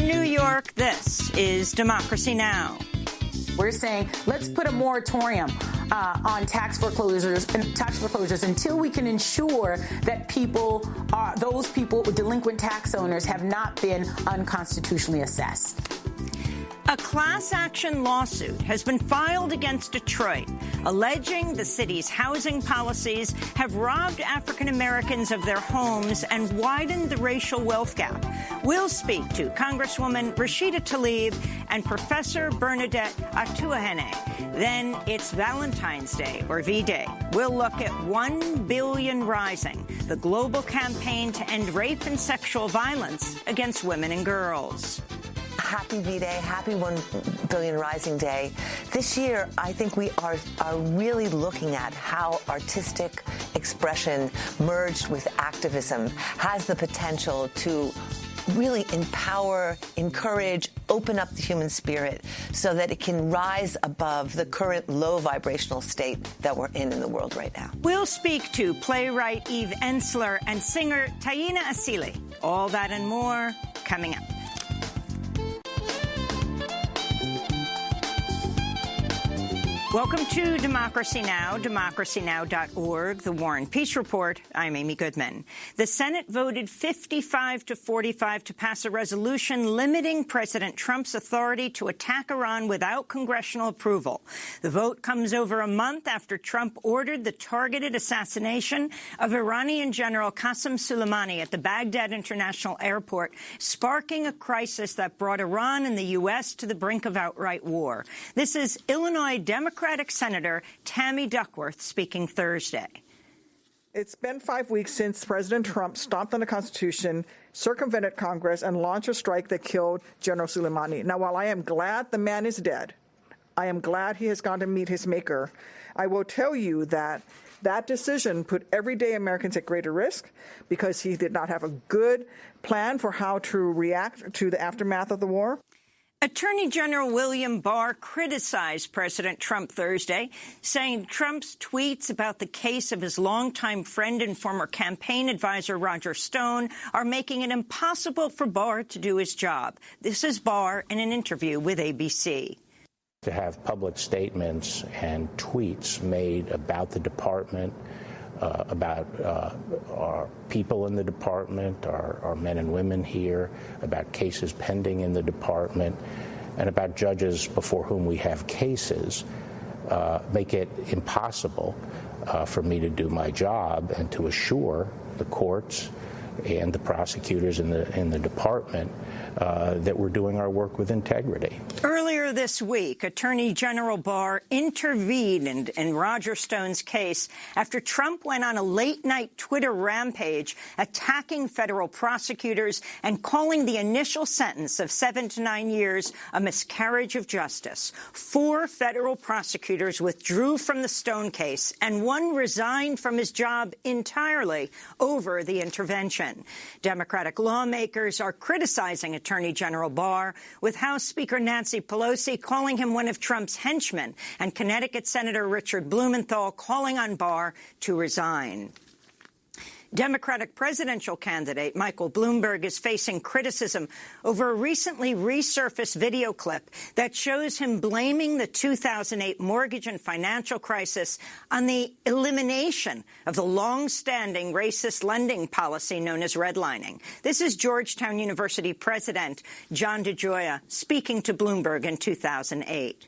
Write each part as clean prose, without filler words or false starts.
In New York, this is Democracy Now! We're saying let's put a moratorium on tax foreclosures until we can ensure that those people, delinquent tax owners, have not been unconstitutionally assessed. A class action lawsuit has been filed against Detroit, alleging the city's housing policies have robbed African Americans of their homes and widened the racial wealth gap. We'll speak to Congresswoman Rashida Tlaib and Professor Bernadette Atuahene. Then it's Valentine's Day, or V-Day. We'll look at 1 Billion Rising, the global campaign to end rape and sexual violence against women and girls. Happy V-Day, happy 1 Billion Rising Day. This year, I think we are really looking at how artistic expression merged with activism has the potential to really empower, encourage, open up the human spirit so that it can rise above the current low vibrational state that we're in the world right now. We'll speak to playwright Eve Ensler and singer Taina Asili. All that and more coming up. Welcome to Democracy Now!, democracynow.org, The War and Peace Report. I'm Amy Goodman. The Senate voted 55-45 to pass a resolution limiting President Trump's authority to attack Iran without congressional approval. The vote comes over a month after Trump ordered the targeted assassination of Iranian General Qasem Soleimani at the Baghdad International Airport, sparking a crisis that brought Iran and the U.S. to the brink of outright war. This is Illinois Democratic Senator Tammy Duckworth speaking Thursday. It's been 5 weeks since President Trump stomped on the Constitution, circumvented Congress, and launched a strike that killed General Soleimani. Now, while I am glad the man is dead, I am glad he has gone to meet his maker. I will tell you that that decision put everyday Americans at greater risk because he did not have a good plan for how to react to the aftermath of the war. Attorney General William Barr criticized President Trump Thursday, saying Trump's tweets about the case of his longtime friend and former campaign advisor Roger Stone are making it impossible for Barr to do his job. This is Barr in an interview with ABC. To have public statements and tweets made about the department, about our people in the department, our men and women here, about cases pending in the department, and about judges before whom we have cases, make it impossible for me to do my job and to assure the courts and the prosecutors in the department that we're doing our work with integrity. Earlier this week, Attorney General Barr intervened in Roger Stone's case after Trump went on a late-night Twitter rampage attacking federal prosecutors and calling the initial sentence of 7 to 9 years a miscarriage of justice. 4 federal prosecutors withdrew from the Stone case, and 1 resigned from his job entirely over the intervention. Democratic lawmakers are criticizing Attorney General Barr, with House Speaker Nancy Pelosi calling him one of Trump's henchmen, and Connecticut Senator Richard Blumenthal calling on Barr to resign. Democratic presidential candidate Michael Bloomberg is facing criticism over a recently resurfaced video clip that shows him blaming the 2008 mortgage and financial crisis on the elimination of the long-standing racist lending policy known as redlining. This is Georgetown University President John DeGioia speaking to Bloomberg in 2008.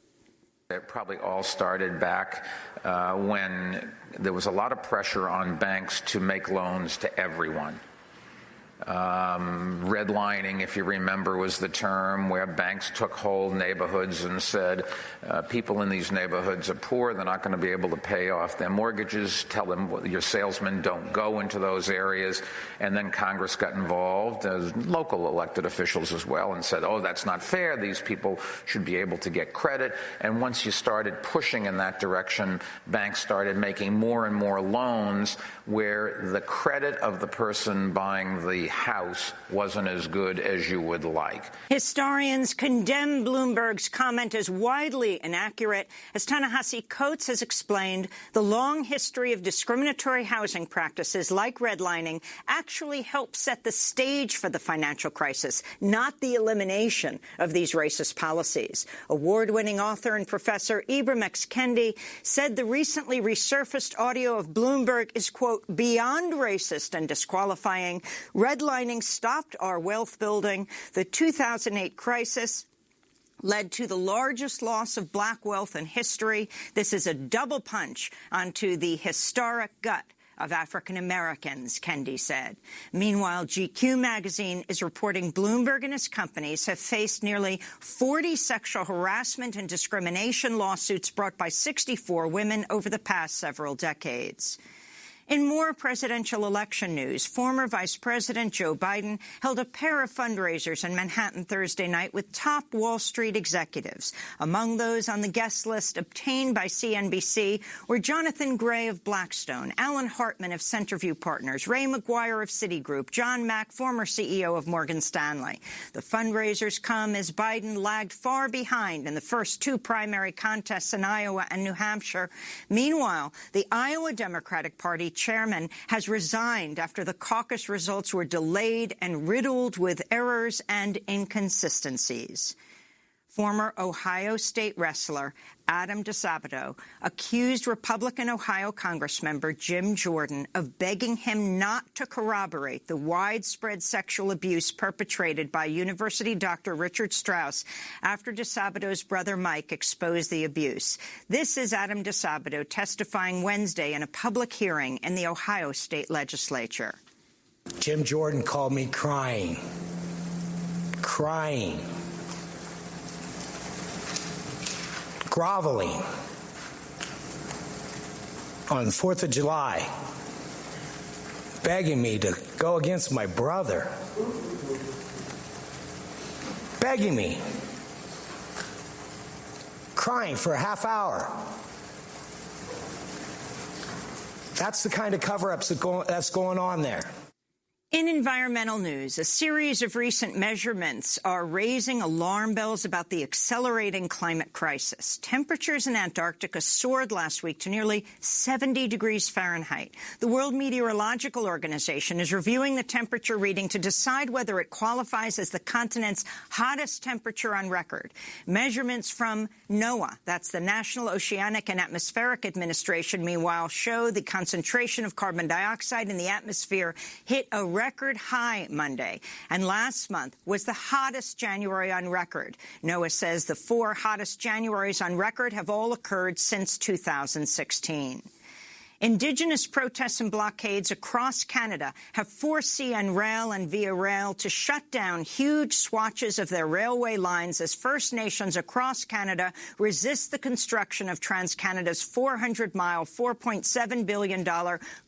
It probably all started back when there was a lot of pressure on banks to make loans to everyone. Redlining, if you remember, was the term where banks took whole neighborhoods and said, people in these neighborhoods are poor, they're not going to be able to pay off their mortgages, tell them your salesmen don't go into those areas. And then Congress got involved, as local elected officials as well, and said, oh, that's not fair, these people should be able to get credit. And once you started pushing in that direction, banks started making more and more loans where the credit of the person buying the house wasn't as good as you would like. Historians condemn Bloomberg's comment as widely inaccurate. As Ta-Nehisi Coates has explained, the long history of discriminatory housing practices like redlining actually helped set the stage for the financial crisis, not the elimination of these racist policies. Award-winning author and professor Ibram X. Kendi said the recently resurfaced audio of Bloomberg is, quote, beyond racist and disqualifying. Redlining stopped our wealth building. The 2008 crisis led to the largest loss of black wealth in history. This is a double punch onto the historic gut of African Americans, Kendi said. Meanwhile, GQ magazine is reporting Bloomberg and his companies have faced nearly 40 sexual harassment and discrimination lawsuits brought by 64 women over the past several decades. In more presidential election news, former Vice President Joe Biden held a pair of fundraisers in Manhattan Thursday night with top Wall Street executives. Among those on the guest list obtained by CNBC were Jonathan Gray of Blackstone, Alan Hartman of Centerview Partners, Ray McGuire of Citigroup, John Mack, former CEO of Morgan Stanley. The fundraisers come as Biden lagged far behind in the first two primary contests in Iowa and New Hampshire. Meanwhile, the Iowa Democratic Party chairman has resigned after the caucus results were delayed and riddled with errors and inconsistencies. Former Ohio State wrestler Adam DeSabato accused Republican Ohio Congressmember Jim Jordan of begging him not to corroborate the widespread sexual abuse perpetrated by University doctor Richard Strauss after DeSabato's brother Mike exposed the abuse. This is Adam DeSabato testifying Wednesday in a public hearing in the Ohio State Legislature. Jim Jordan called me crying. Groveling on the 4th of July, begging me to go against my brother. Begging me. Crying for a half hour. That's the kind of cover-ups that's going on there. In environmental news, a series of recent measurements are raising alarm bells about the accelerating climate crisis. Temperatures in Antarctica soared last week to nearly 70 degrees Fahrenheit. The World Meteorological Organization is reviewing the temperature reading to decide whether it qualifies as the continent's hottest temperature on record. Measurements from NOAA, that's the National Oceanic and Atmospheric Administration, meanwhile, show the concentration of carbon dioxide in the atmosphere hit a record high Monday, and last month was the hottest January on record. NOAA says the 4 hottest Januaries on record have all occurred since 2016. Indigenous protests and blockades across Canada have forced CN Rail and Via Rail to shut down huge swatches of their railway lines as First Nations across Canada resist the construction of TransCanada's 400-mile, $4.7 billion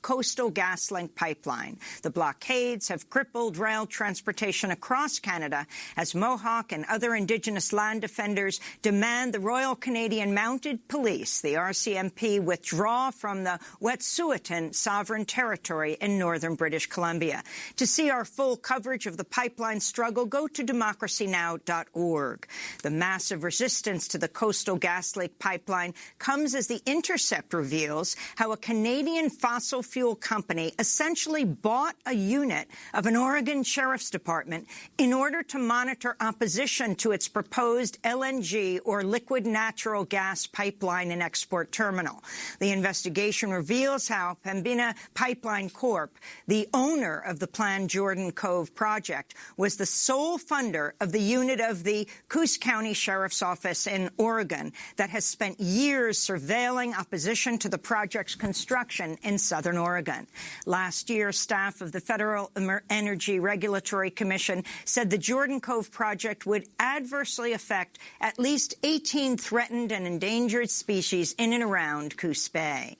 Coastal GasLink pipeline. The blockades have crippled rail transportation across Canada as Mohawk and other Indigenous land defenders demand the Royal Canadian Mounted Police, the RCMP, withdraw from the Wet'suwet'en Sovereign Territory in northern British Columbia. To see our full coverage of the pipeline struggle, go to democracynow.org. The massive resistance to the Coastal GasLink pipeline comes as The Intercept reveals how a Canadian fossil fuel company essentially bought a unit of an Oregon Sheriff's Department in order to monitor opposition to its proposed LNG, or liquid natural gas, pipeline and export terminal. The investigation reveals how Pembina Pipeline Corp., the owner of the planned Jordan Cove project, was the sole funder of the unit of the Coos County Sheriff's Office in Oregon that has spent years surveilling opposition to the project's construction in southern Oregon. Last year, staff of the Federal Energy Regulatory Commission said the Jordan Cove project would adversely affect at least 18 threatened and endangered species in and around Coos Bay.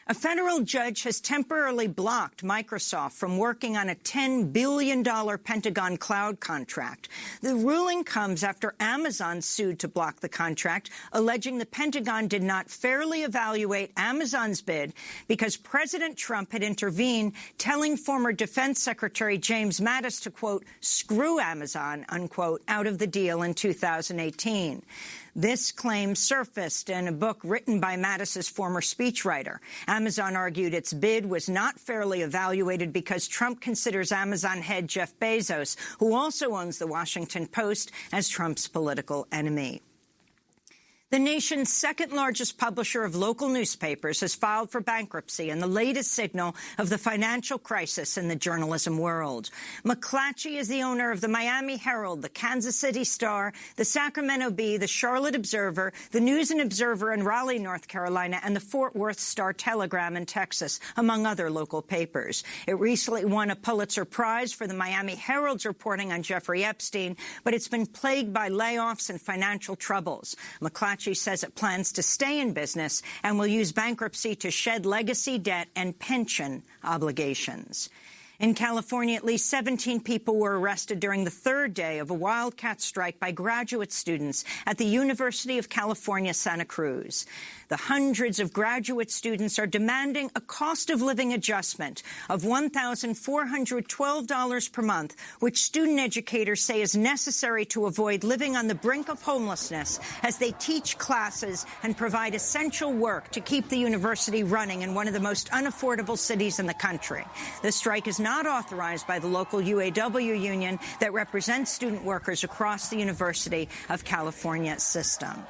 A federal judge has temporarily blocked Microsoft from working on a $10 billion Pentagon cloud contract. The ruling comes after Amazon sued to block the contract, alleging the Pentagon did not fairly evaluate Amazon's bid because President Trump had intervened, telling former Defense Secretary James Mattis to, quote, screw Amazon, unquote, out of the deal in 2018. This claim surfaced in a book written by Mattis's former speechwriter. Amazon argued its bid was not fairly evaluated because Trump considers Amazon head Jeff Bezos, who also owns The Washington Post, as Trump's political enemy. The nation's second-largest publisher of local newspapers has filed for bankruptcy in the latest signal of the financial crisis in the journalism world. McClatchy is the owner of the Miami Herald, the Kansas City Star, the Sacramento Bee, the Charlotte Observer, the News and Observer in Raleigh, North Carolina, and the Fort Worth Star-Telegram in Texas, among other local papers. It recently won a Pulitzer Prize for the Miami Herald's reporting on Jeffrey Epstein, but it's been plagued by layoffs and financial troubles. McClatchy says it plans to stay in business and will use bankruptcy to shed legacy debt and pension obligations. In California, at least 17 people were arrested during the third day of a wildcat strike by graduate students at the University of California, Santa Cruz. The hundreds of graduate students are demanding a cost of living adjustment of $1,412 per month, which student educators say is necessary to avoid living on the brink of homelessness as they teach classes and provide essential work to keep the university running in one of the most unaffordable cities in the country. The strike is not authorized by the local UAW union that represents student workers across the University of California system.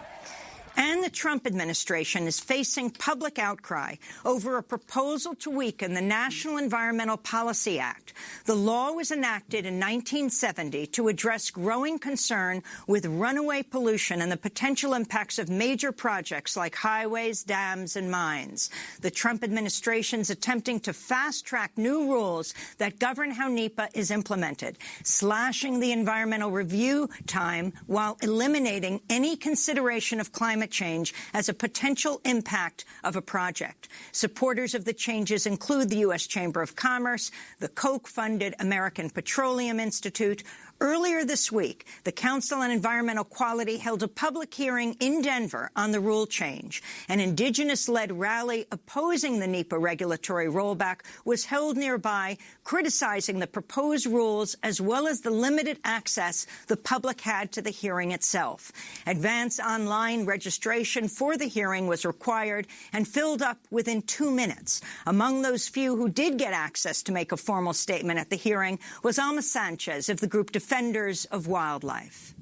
And the Trump administration is facing public outcry over a proposal to weaken the National Environmental Policy Act. The law was enacted in 1970 to address growing concern with runaway pollution and the potential impacts of major projects like highways, dams, and mines. The Trump administration is attempting to fast-track new rules that govern how NEPA is implemented, slashing the environmental review time while eliminating any consideration of climate change as a potential impact of a project. Supporters of the changes include the U.S. Chamber of Commerce, the Koch-funded American Petroleum Institute. Earlier this week, the Council on Environmental Quality held a public hearing in Denver on the rule change. An indigenous-led rally opposing the NEPA regulatory rollback was held nearby, criticizing the proposed rules as well as the limited access the public had to the hearing itself. Advance online registration for the hearing was required and filled up within 2 minutes. Among those few who did get access to make a formal statement at the hearing was Alma Sanchez of the group Defenders of Wildlife.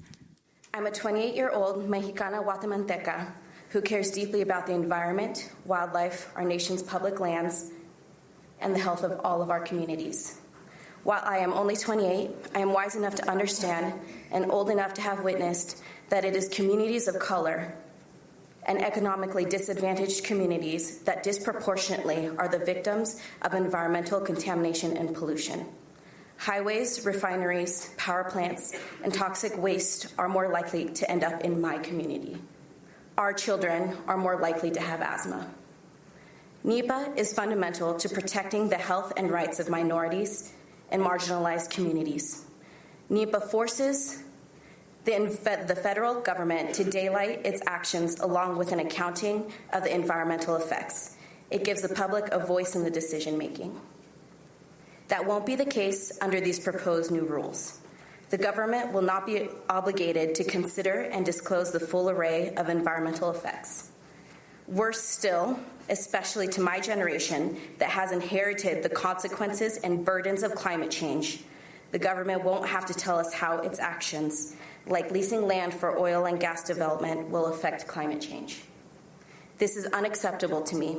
I'm a 28-year-old Mexicana Guatemalteca who cares deeply about the environment, wildlife, our nation's public lands, and the health of all of our communities. While I am only 28, I am wise enough to understand and old enough to have witnessed that it is communities of color and economically disadvantaged communities that disproportionately are the victims of environmental contamination and pollution. Highways, refineries, power plants, and toxic waste are more likely to end up in my community. Our children are more likely to have asthma. NEPA is fundamental to protecting the health and rights of minorities and marginalized communities. NEPA forces the federal government to daylight its actions along with an accounting of the environmental effects. It gives the public a voice in the decision-making. That won't be the case under these proposed new rules. The government will not be obligated to consider and disclose the full array of environmental effects. Worse still, especially to my generation that has inherited the consequences and burdens of climate change, the government won't have to tell us how its actions, like leasing land for oil and gas development, will affect climate change. This is unacceptable to me.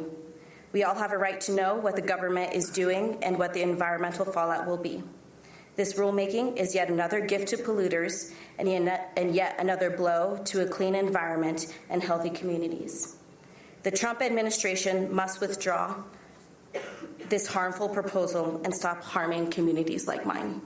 We all have a right to know what the government is doing and what the environmental fallout will be. This rulemaking is yet another gift to polluters and yet another blow to a clean environment and healthy communities. The Trump administration must withdraw this harmful proposal and stop harming communities like mine.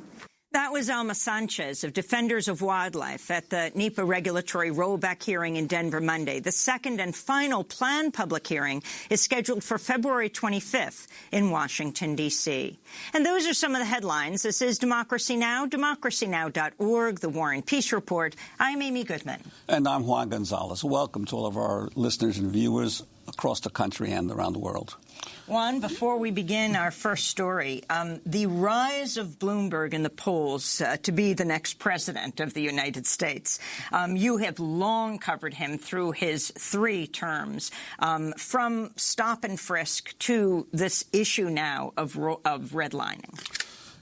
That was Alma Sanchez of Defenders of Wildlife at the NEPA regulatory rollback hearing in Denver Monday. The second and final planned public hearing is scheduled for February 25th in Washington, D.C. And those are some of the headlines. This is Democracy Now!, democracynow.org, the War and Peace Report. I'm Amy Goodman. And I'm Juan Gonzalez. Welcome to all of our listeners and viewers across the country and around the world. Juan, before we begin our first story, the rise of Bloomberg in the polls to be the next president of the United States. You have long covered him through his 3 terms, from stop and frisk to this issue now of redlining.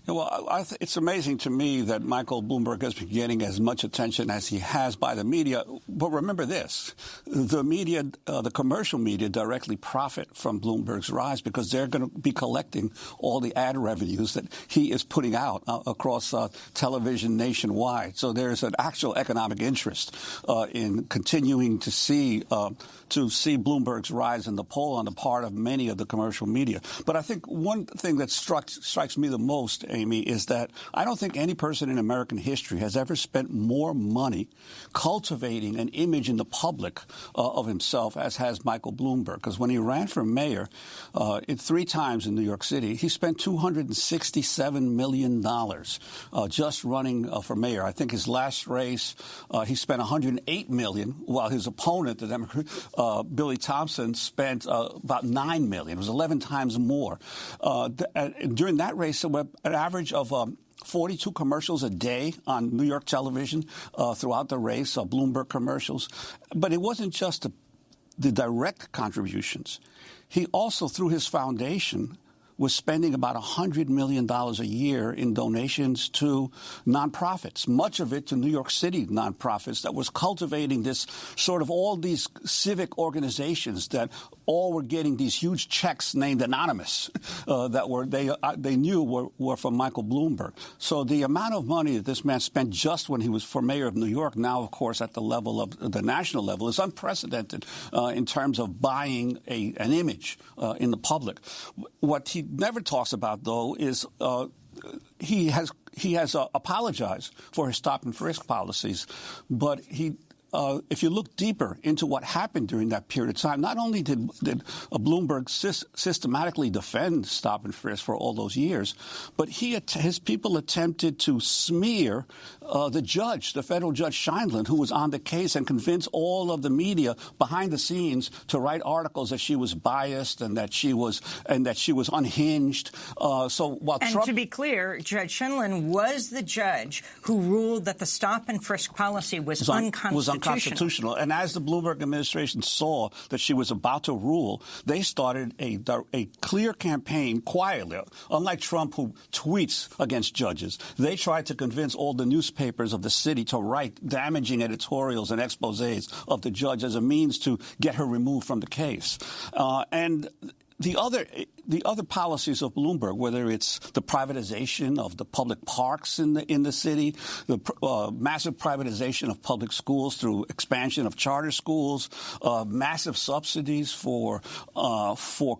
Well, it's amazing to me that Michael Bloomberg has been getting as much attention as he has by the media. But remember this, the media, the commercial media directly profit from Bloomberg's rise because they're going to be collecting all the ad revenues that he is putting out across television nationwide. So there's an actual economic interest in continuing to see Bloomberg's rise in the poll on the part of many of the commercial media. But I think one thing that strikes me the most, Amy, is that I don't think any person in American history has ever spent more money cultivating an image in the public of himself as has Michael Bloomberg. Because when he ran for mayor 3 times in New York City, he spent $267 million just running for mayor. I think his last race, he spent $108 million, while his opponent, the Democrat, Billy Thompson, spent about $9 million. It was 11 times more. During that race, an average of 42 commercials a day on New York television throughout the race, Bloomberg commercials. But it wasn't just the direct contributions. He also, through his foundation, was spending about $100 million a year in donations to nonprofits, much of it to New York City nonprofits that was cultivating this sort of all these civic organizations that all were getting these huge checks named anonymous that they knew were from Michael Bloomberg. So the amount of money that this man spent just when he was for mayor of New York, now, of course, at the level of the national level, is unprecedented in terms of buying an image in the public. What he never talks about, though, is he has apologized for his stop and frisk policies, but if you look deeper into what happened during that period of time, not only did Bloomberg systematically defend stop and frisk for all those years, but his people attempted to smear the federal judge Scheindlin, who was on the case, and convince all of the media behind the scenes to write articles that she was biased and that she was unhinged. To be clear, Judge Scheindlin was the judge who ruled that the stop and frisk policy was unconstitutional. And as the Bloomberg administration saw that she was about to rule, they started a clear campaign quietly. Unlike Trump, who tweets against judges, they tried to convince all the newspapers of the city to write damaging editorials and exposés of the judge as a means to get her removed from the case. And the other policies of Bloomberg, whether it's the privatization of the public parks in the city, the massive privatization of public schools through expansion of charter schools, massive subsidies for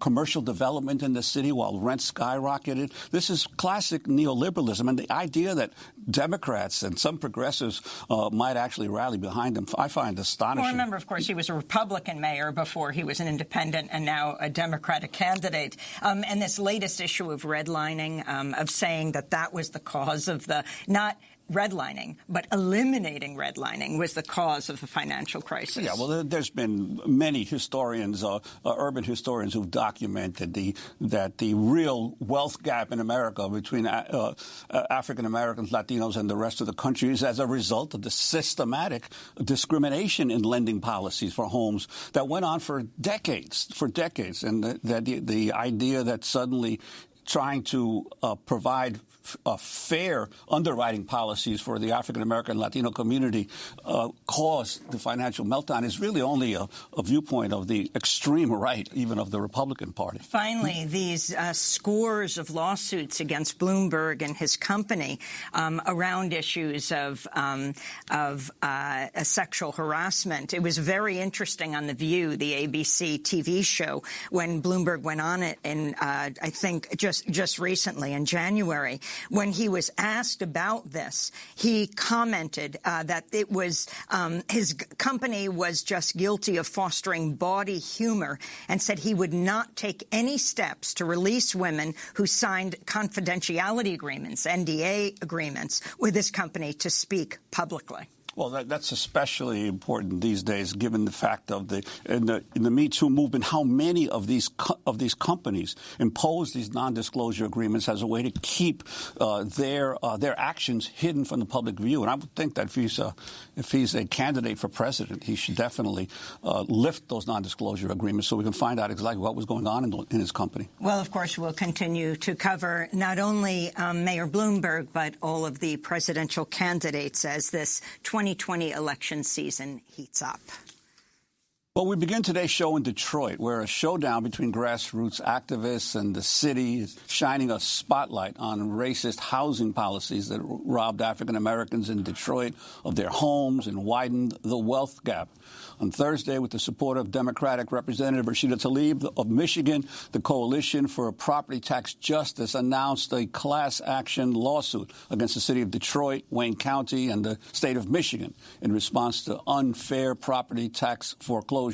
commercial development in the city while rents skyrocketed. This is classic neoliberalism, and the idea that Democrats and some progressives might actually rally behind him, I find astonishing. Well, remember, of course, he was a Republican mayor before he was an independent and now a Democratic candidate. And this latest issue of redlining, of saying that was the cause of not redlining, but eliminating redlining was the cause of the financial crisis. Yeah, well, there's been many historians, urban historians, who've documented that the real wealth gap in America between African Americans, Latinos, and the rest of the country is as a result of the systematic discrimination in lending policies for homes that went on for decades, and the idea that suddenly trying to provide fair underwriting policies for the African-American and Latino community caused the financial meltdown is really only a viewpoint of the extreme right, even of the Republican Party. Finally, these scores of lawsuits against Bloomberg and his company around issues of sexual harassment. It was very interesting on The View, the ABC TV show, when Bloomberg went on it, and I think just recently in January. When he was asked about this, he commented that it was his company was just guilty of fostering bawdy humor, and said he would not take any steps to release women who signed confidentiality agreements, NDA agreements, with his company to speak publicly. Well, that's especially important these days, given the fact of in the Me Too movement, how many of these companies impose these non-disclosure agreements as a way to keep their actions hidden from the public view. And I would think that if he's a candidate for president, he should definitely lift those non-disclosure agreements so we can find out exactly what was going on in his company. Well, of course, we'll continue to cover not only Mayor Bloomberg, but all of the presidential candidates as this 2020 election season heats up. Well, we begin today's show in Detroit, where a showdown between grassroots activists and the city is shining a spotlight on racist housing policies that robbed African Americans in Detroit of their homes and widened the wealth gap. On Thursday, with the support of Democratic Representative Rashida Tlaib of Michigan, the Coalition for Property Tax Justice announced a class action lawsuit against the city of Detroit, Wayne County, and the state of Michigan in response to unfair property tax foreclosures.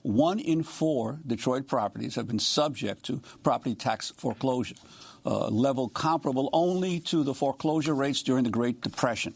1 in 4 Detroit properties have been subject to property tax foreclosure, level comparable only to the foreclosure rates during the Great Depression.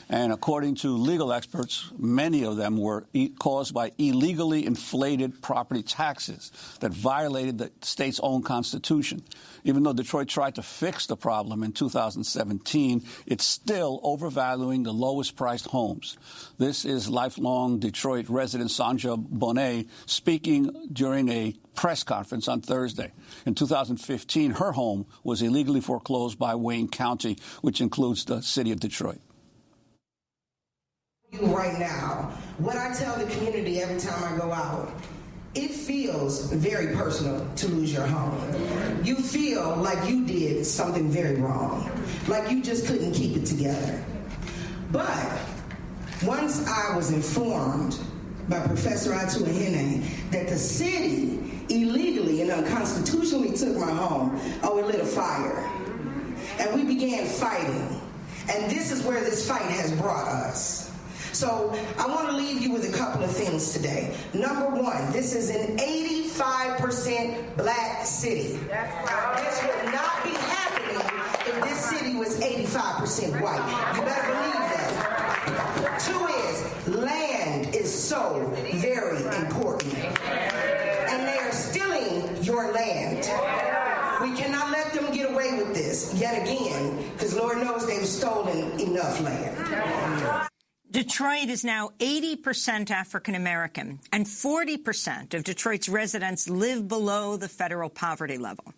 And according to legal experts, many of them were caused by illegally inflated property taxes that violated the state's own constitution. Even though Detroit tried to fix the problem in 2017, it's still overvaluing the lowest-priced homes. This is lifelong Detroit resident Sandra Bonet speaking during a press conference on Thursday. In 2015, her home was illegally foreclosed by Wayne County, which includes the city of Detroit. Right now, what I tell the community every time I go out, it feels very personal to lose your home. You feel like you did something very wrong, like you just couldn't keep it together. But once I was informed by Professor Atuahene that the city illegally and unconstitutionally took my home, it lit a fire. And we began fighting. And this is where this fight has brought us. So I want to leave you with a couple of things today. Number one, this is an 85% black city. This would not be happening if this city was 85% white. You better believe that. 2 is, land is so very important. And they are stealing your land. We cannot let them get away with this yet again, because Lord knows they've stolen enough land. Detroit is now 80% African American, and 40% of Detroit's residents live below the federal poverty level.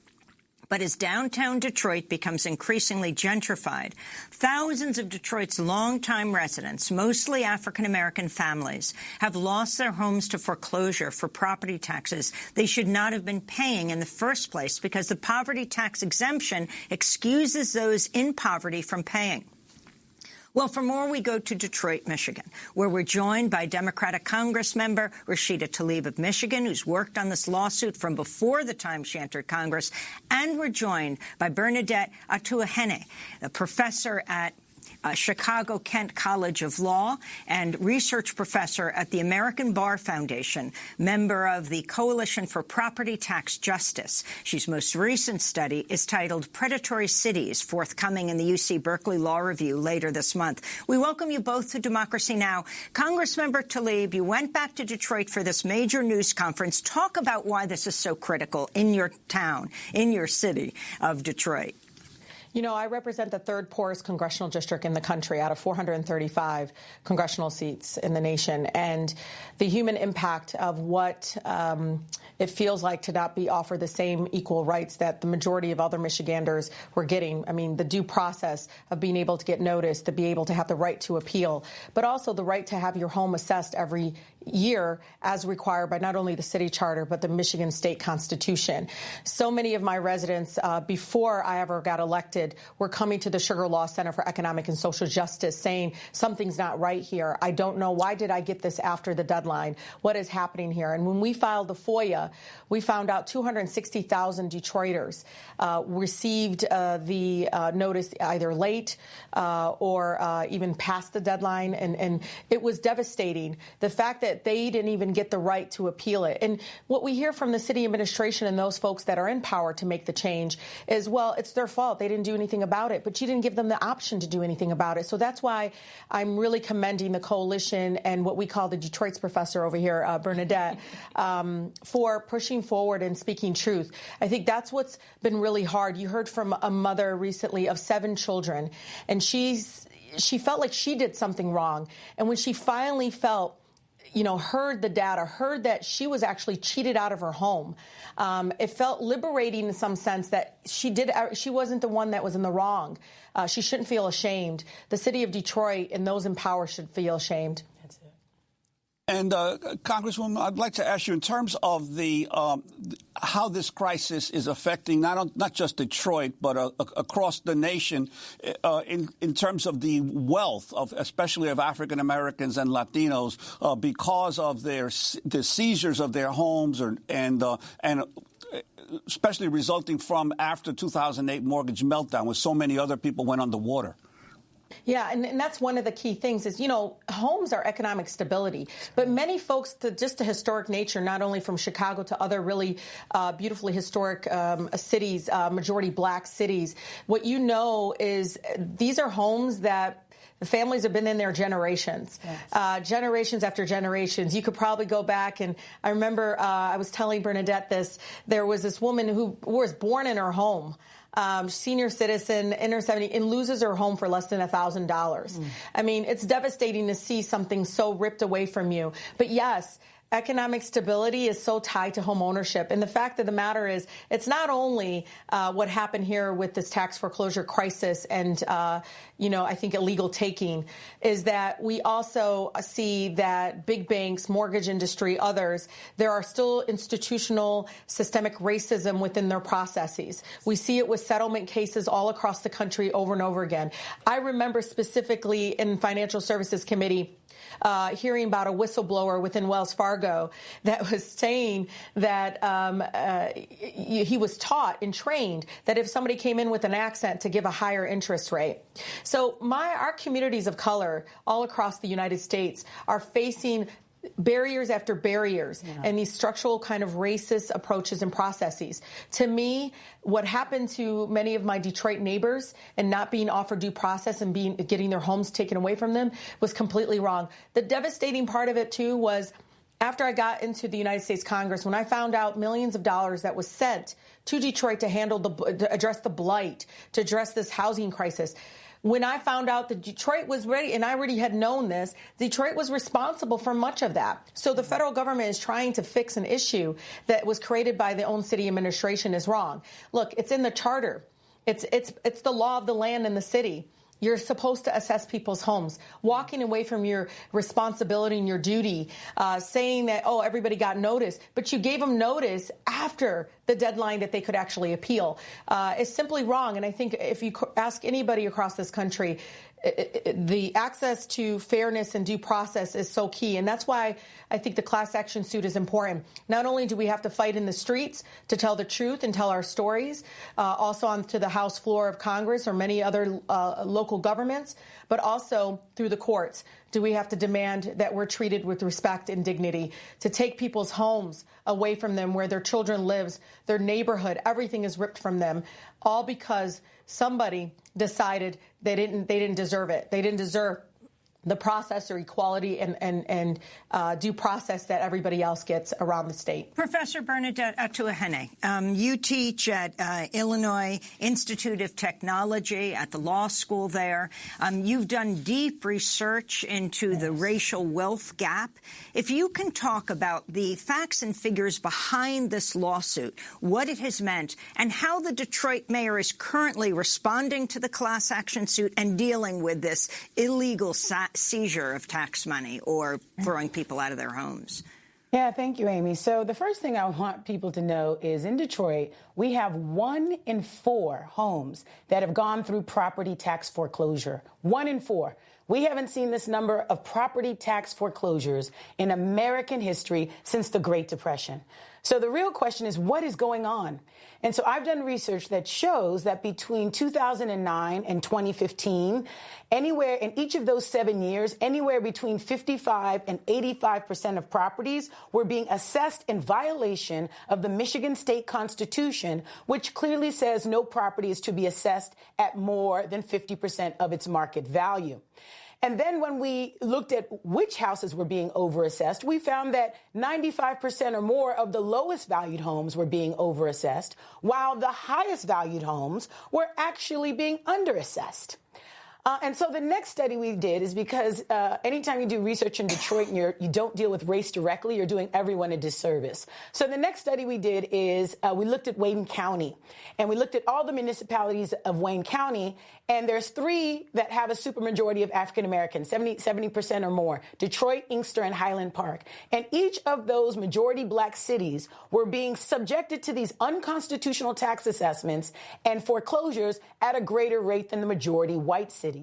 But as downtown Detroit becomes increasingly gentrified, thousands of Detroit's longtime residents, mostly African-American families, have lost their homes to foreclosure for property taxes they should not have been paying in the first place because the poverty tax exemption excuses those in poverty from paying. Well, for more, we go to Detroit, Michigan, where we're joined by Democratic Congress member Rashida Tlaib of Michigan, who's worked on this lawsuit from before the time she entered Congress. And we're joined by Bernadette Atuahene, a professor at Chicago Kent College of Law and research professor at the American Bar Foundation, member of the Coalition for Property Tax Justice. She's most recent study is titled Predatory Cities, forthcoming in the UC Berkeley Law Review later this month. We welcome you both to Democracy Now! Congressmember Tlaib, you went back to Detroit for this major news conference. Talk about why this is so critical in your town, in your city of Detroit. You know, I represent the third poorest congressional district in the country out of 435 congressional seats in the nation. And the human impact of what it feels like to not be offered the same equal rights that the majority of other Michiganders were getting. I mean, the due process of being able to get notice, to be able to have the right to appeal, but also the right to have your home assessed every year as required by not only the city charter, but the Michigan state constitution. So many of my residents, before I ever got elected, elected were coming to the Sugar Law Center for Economic and Social Justice saying something's not right here. I don't know. Why did I get this after the deadline? What is happening here? And when we filed the FOIA, we found out 260,000 Detroiters received the notice either late or even past the deadline. And it was devastating. The fact that they didn't even get the right to appeal it. And what we hear from the city administration and those folks that are in power to make the change is, well, it's their fault. They didn't do anything about it. But you didn't give them the option to do anything about it. So that's why I'm really commending the coalition and what we call the Detroit's professor over here, Bernadette, for pushing forward and speaking truth. I think that's what's been really hard. You heard from a mother recently of 7 children, and she felt like she did something wrong. And when she finally heard the data, heard that she was actually cheated out of her home, it felt liberating in some sense that she wasn't the one that was in the wrong. She shouldn't feel ashamed. The city of Detroit and those in power should feel ashamed. That's it. And Congresswoman, I'd like to ask you in terms of the how this crisis is affecting not just Detroit but across the nation in terms of the wealth of especially of African Americans and Latinos because of the seizures of their homes and especially resulting from after 2008 mortgage meltdown, where so many other people went underwater. Yeah, and that's one of the key things is, homes are economic stability. But many folks, just the historic nature, not only from Chicago to other really beautifully historic cities, majority black cities, what you know is these are homes that the families have been in there generations, yes. Generations after generations. You could probably go back, and I remember I was telling Bernadette this. There was this woman who was born in her home, senior citizen in her 70s, and loses her home for less than $1,000. I mean, it's devastating to see something so ripped away from you. But yes, economic stability is so tied to home ownership. And the fact of the matter is, it's not only what happened here with this tax foreclosure crisis and, I think illegal taking, is that we also see that big banks, mortgage industry, others, there are still institutional systemic racism within their processes. We see it with settlement cases all across the country over and over again. I remember specifically in Financial Services Committee hearing about a whistleblower within Wells Fargo that was saying that he was taught and trained that if somebody came in with an accent to give a higher interest rate. So our communities of color all across the United States are facing barriers after barriers and these structural kind of racist approaches and processes. To me, what happened to many of my Detroit neighbors and not being offered due process and getting their homes taken away from them was completely wrong. The devastating part of it, too, was after I got into the United States Congress, when I found out millions of dollars that was sent to Detroit to address the blight, to address this housing crisis. When I found out that Detroit was ready, and I already had known this, Detroit was responsible for much of that. So the federal government is trying to fix an issue that was created by the own city administration is wrong. Look, it's in the charter. It's the law of the land and the city. You're supposed to assess people's homes, walking away from your responsibility and your duty, saying that, everybody got notice, but you gave them notice after the deadline that they could actually appeal. It's simply wrong. And I think if you ask anybody across this country, the access to fairness and due process is so key. And that's why I think the class action suit is important. Not only do we have to fight in the streets to tell the truth and tell our stories, also onto the House floor of Congress or many other local governments, but also through the courts. Do we have to demand that we're treated with respect and dignity, to take people's homes away from them, where their children lives, their neighborhood, everything is ripped from them, all because somebody decided they didn't deserve it. They didn't deserve the process or equality and due process that everybody else gets around the state. Professor Bernadette Atuahene, you teach at Illinois Institute of Technology at the law school there. You've done deep research into the racial wealth gap. If you can talk about the facts and figures behind this lawsuit, what it has meant, and how the Detroit mayor is currently responding to the class action suit and dealing with this illegal seizure of tax money or throwing people out of their homes. Yeah, thank you, Amy. So the first thing I want people to know is in Detroit, we have 1 in 4 homes that have gone through property tax foreclosure. 1 in 4. We haven't seen this number of property tax foreclosures in American history since the Great Depression. So the real question is, what is going on? And so I've done research that shows that between 2009 and 2015, anywhere in each of those 7 years, anywhere between 55 and 85% of properties were being assessed in violation of the Michigan State Constitution, which clearly says no property is to be assessed at more than 50% of its market value. And then when we looked at which houses were being overassessed, we found that 95% or more of the lowest valued homes were being overassessed, while the highest valued homes were actually being underassessed. And so the next study we did is because anytime you do research in Detroit and you don't deal with race directly, you're doing everyone a disservice. So the next study we did is we looked at Wayne County, and we looked at all the municipalities of Wayne County, and there's 3 that have a supermajority of African Americans, 70% or more: Detroit, Inkster, and Highland Park. And each of those majority black cities were being subjected to these unconstitutional tax assessments and foreclosures at a greater rate than the majority white cities.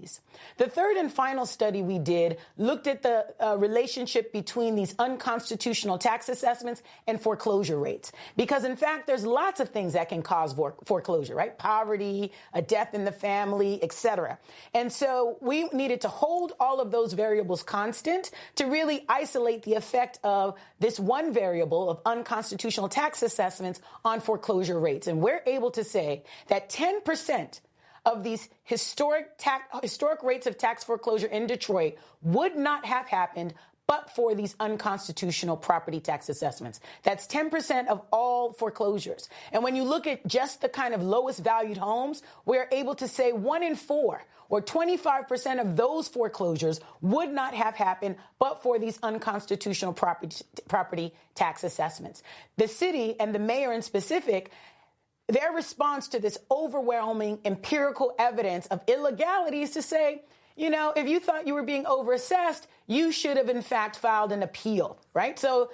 The third and final study we did looked at the relationship between these unconstitutional tax assessments and foreclosure rates. Because, in fact, there's lots of things that can cause foreclosure, right? Poverty, a death in the family, etc. And so we needed to hold all of those variables constant to really isolate the effect of this one variable of unconstitutional tax assessments on foreclosure rates. And we're able to say that 10% of these historic rates of tax foreclosure in Detroit would not have happened but for these unconstitutional property tax assessments. That's 10% of all foreclosures. And when you look at just the kind of lowest valued homes, we're able to say 1 in 4 or 25% of those foreclosures would not have happened but for these unconstitutional property tax assessments. The city and the mayor in specific, their response to this overwhelming empirical evidence of illegality is to say, you know, if you thought you were being overassessed, you should have, in fact, filed an appeal, right? So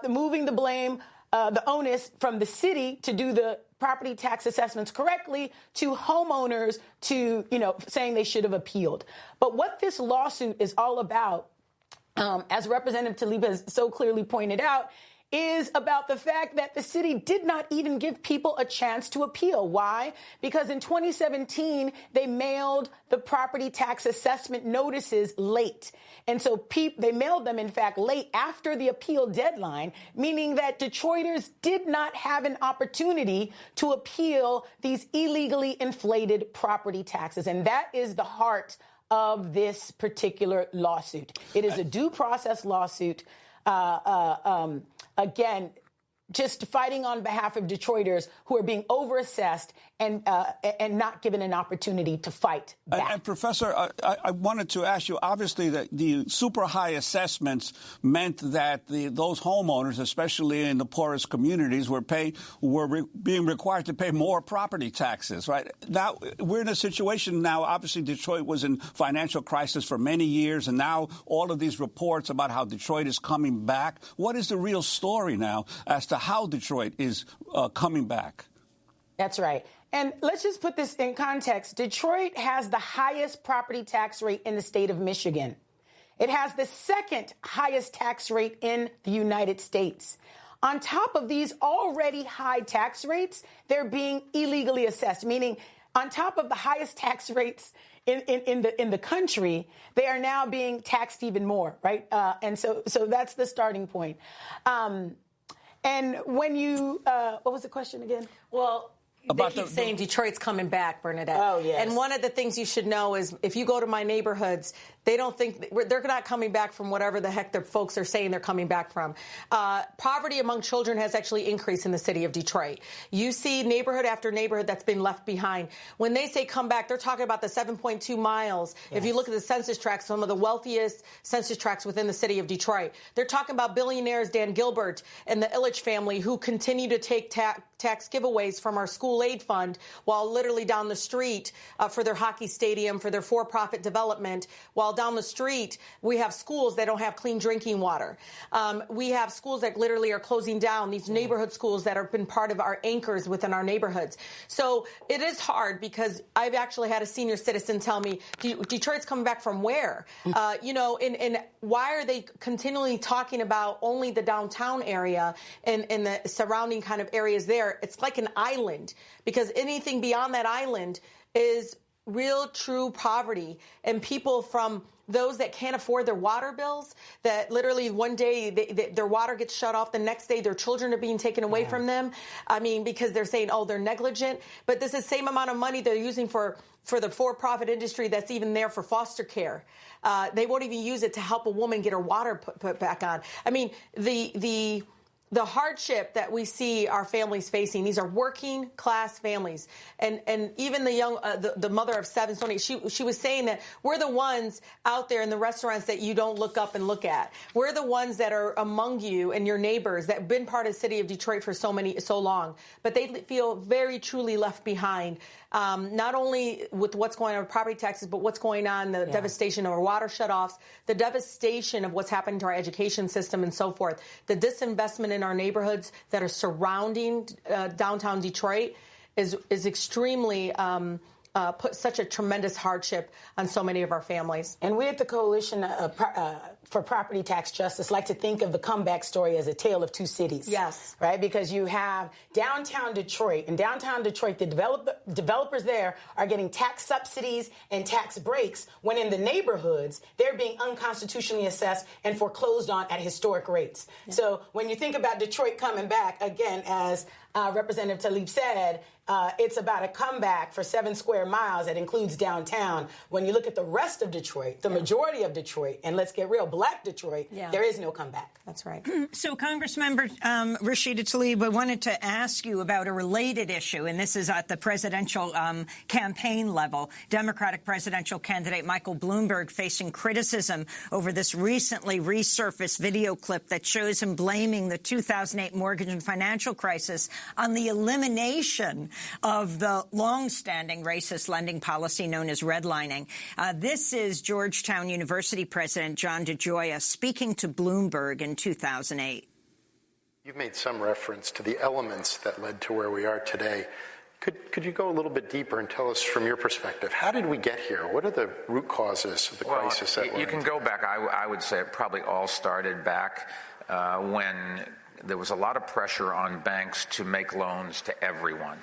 moving the blame, the onus from the city to do the property tax assessments correctly to homeowners to, you know, saying they should have appealed. But what this lawsuit is all about, as Representative Taliba has so clearly pointed out, is about the fact that the city did not even give people a chance to appeal. Why? Because in 2017, they mailed the property tax assessment notices late. And so they mailed them, in fact, late after the appeal deadline, meaning that Detroiters did not have an opportunity to appeal these illegally inflated property taxes. And that is the heart of this particular lawsuit. It is a due process lawsuit. Again, just fighting on behalf of Detroiters who are being overassessed and not given an opportunity to fight back. And Professor, I wanted to ask you, obviously, that the super high assessments meant that those homeowners, especially in the poorest communities, were being required to pay more property taxes, right? Now, we're in a situation now, obviously, Detroit was in financial crisis for many years, and now all of these reports about how Detroit is coming back. What is the real story now as to how Detroit is coming back? That's right. And let's just put this in context. Detroit has the highest property tax rate in the state of Michigan. It has the second highest tax rate in the United States. On top of these already high tax rates, they're being illegally assessed, meaning on top of the highest tax rates in the country, they are now being taxed even more, right? And so that's the starting point. And when you, what was the question again? Well, they keep saying Detroit's coming back, Bernadette. Oh, yes. And one of the things you should know is if you go to my neighborhoods, they don't think they're not coming back from whatever the heck their folks are saying they're coming back from. Poverty among children has actually increased in the city of Detroit. You see neighborhood after neighborhood that's been left behind. When they say come back, they're talking about the 7.2 miles. Yes. If you look at the census tracts, some of the wealthiest census tracts within the city of Detroit. They're talking about billionaires Dan Gilbert and the Illich family who continue to take tax giveaways from our school aid fund while literally down the street for their hockey stadium, for their for-profit development, while down the street, we have schools that don't have clean drinking water. We have schools that literally are closing down, these neighborhood schools that have been part of our anchors within our neighborhoods. So it is hard because I've actually had a senior citizen tell me, Detroit's coming back from where? And why are they continually talking about only the downtown area and the surrounding kind of areas there? It's like an island, because anything beyond that island is real, true poverty, and people from those that can't afford their water bills, that literally one day their water gets shut off, the next day their children are being taken away from them. I mean, because they're saying, oh, they're negligent. But this is the same amount of money they're using for the for-profit industry that's even there for foster care. They won't even use it to help a woman get her water put back on. I mean, the hardship that we see our families facing, these are working class families. And even the young, the mother of 7, she was saying that we're the ones out there in the restaurants that you don't look up and look at. We're the ones that are among you and your neighbors that have been part of the city of Detroit for so long. But they feel very truly left behind, not only with what's going on with property taxes, but what's going on, the devastation of our water shutoffs, the devastation of what's happened to our education system and so forth, the disinvestment in our neighborhoods that are surrounding downtown Detroit is extremely put such a tremendous hardship on so many of our families. And we at the Coalition for Property Tax Justice like to think of the comeback story as a tale of two cities. Yes. Right? Because you have downtown Detroit. In downtown Detroit, the developers there are getting tax subsidies and tax breaks, when in the neighborhoods, they're being unconstitutionally assessed and foreclosed on at historic rates. Yeah. So when you think about Detroit coming back, again, as Representative Tlaib said, it's about a comeback for 7 square miles that includes downtown. When you look at the rest of Detroit, the majority of Detroit, and let's get real, Black Detroit, there is no comeback. That's right. So, Congressmember Rashida Tlaib, I wanted to ask you about a related issue, and this is at the presidential campaign level. Democratic presidential candidate Michael Bloomberg facing criticism over this recently resurfaced video clip that shows him blaming the 2008 mortgage and financial crisis on the elimination of the long-standing racist lending policy known as redlining. This is Georgetown University President John DeGioia speaking to Bloomberg in 2008. You've made some reference to the elements that led to where we are today. Could you go a little bit deeper and tell us from your perspective, how did we get here? What are the root causes of the crisis that we're in? You can go back. I would say it probably all started back when there was a lot of pressure on banks to make loans to everyone.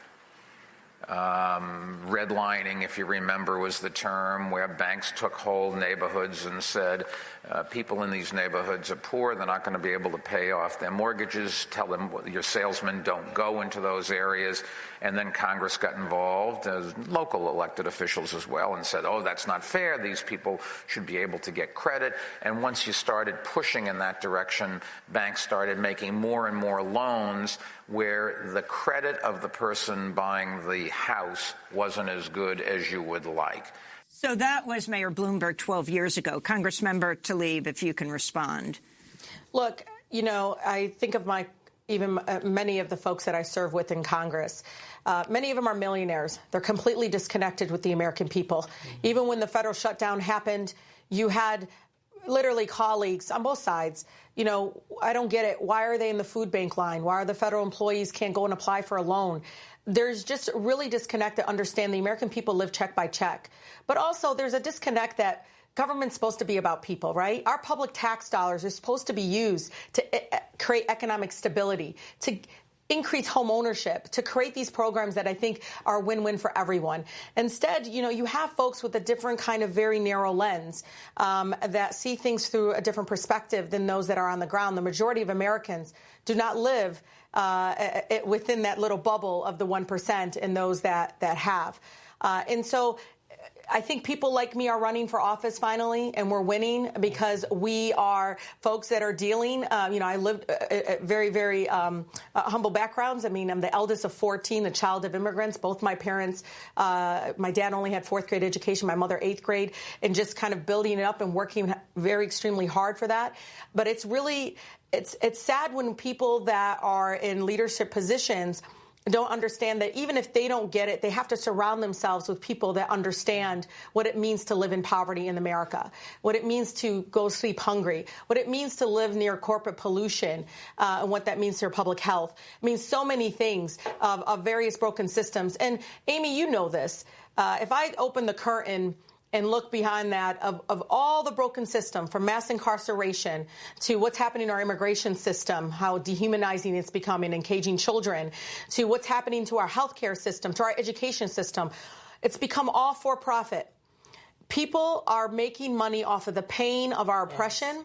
Redlining, if you remember, was the term where banks took whole neighborhoods and said, people in these neighborhoods are poor, they're not going to be able to pay off their mortgages, tell them your salesmen don't go into those areas. And then Congress got involved, as local elected officials as well, and said, oh, that's not fair, these people should be able to get credit. And once you started pushing in that direction, banks started making more and more loans where the credit of the person buying the house wasn't as good as you would like. So that was Mayor Bloomberg 12 years ago. Congressmember Tlaib, if you can respond. Look, I think of many of the folks that I serve with in Congress. Many of them are millionaires. They're completely disconnected with the American people. Mm-hmm. Even when the federal shutdown happened, you had literally colleagues on both sides. I don't get it. Why are they in the food bank line? Why are the federal employees can't go and apply for a loan? There's just really disconnect to understand the American people live check by check. But also there's a disconnect that government's supposed to be about people, right? Our public tax dollars are supposed to be used to create economic stability, to increase home ownership, to create these programs that I think are win-win for everyone. Instead, you have folks with a different kind of very narrow lens that see things through a different perspective than those that are on the ground. The majority of Americans do not live within that little bubble of the 1% and those that have. And so I think people like me are running for office finally, and we're winning because we are folks that are dealing. I lived very, very humble backgrounds. I mean, I'm the eldest of 14, the child of immigrants. Both my parents, my dad only had 4th grade education, my mother 8th grade, and just kind of building it up and working very extremely hard for that. But it's really, it's sad when people that are in leadership positions don't understand that even if they don't get it, they have to surround themselves with people that understand what it means to live in poverty in America, what it means to go sleep hungry, what it means to live near corporate pollution, and what that means to your public health. It means so many things of various broken systems. And Amy, you know this. If I open the curtain and look behind that of all the broken system, from mass incarceration to what's happening in our immigration system, how dehumanizing it's becoming and caging children, to what's happening to our healthcare system, to our education system. It's become all for profit. People are making money off of the pain of our oppression.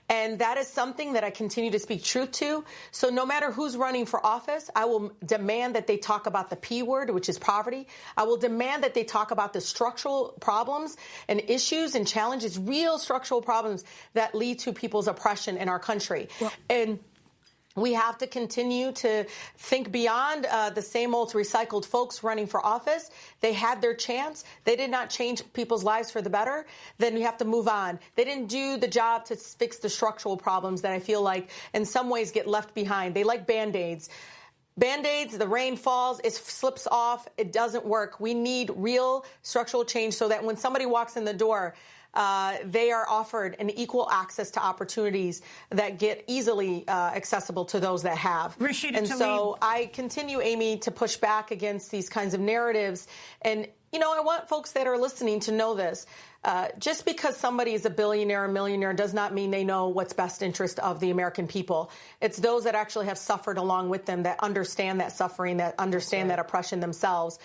And that is something that I continue to speak truth to. So no matter who's running for office, I will demand that they talk about the P word, which is poverty. I will demand that they talk about the structural problems and issues and challenges, real structural problems that lead to people's oppression in our country. Well, and we have to continue to think beyond the same old recycled folks running for office. They had their chance. They did not change people's lives for the better. Then we have to move on. They didn't do the job to fix the structural problems that I feel like in some ways get left behind. They like Band-Aids. Band-Aids, the rain falls, it slips off, it doesn't work. We need real structural change so that when somebody walks in the door, they are offered an equal access to opportunities that get easily accessible to those that have. Rashida and Tlaib. So I continue, Amy, to push back against these kinds of narratives. And, you know, I want folks that are listening to know this. Just because somebody is a billionaire or millionaire does not mean they know what's best interest of the American people. It's those that actually have suffered along with them, that understand that suffering, that understand that oppression themselves.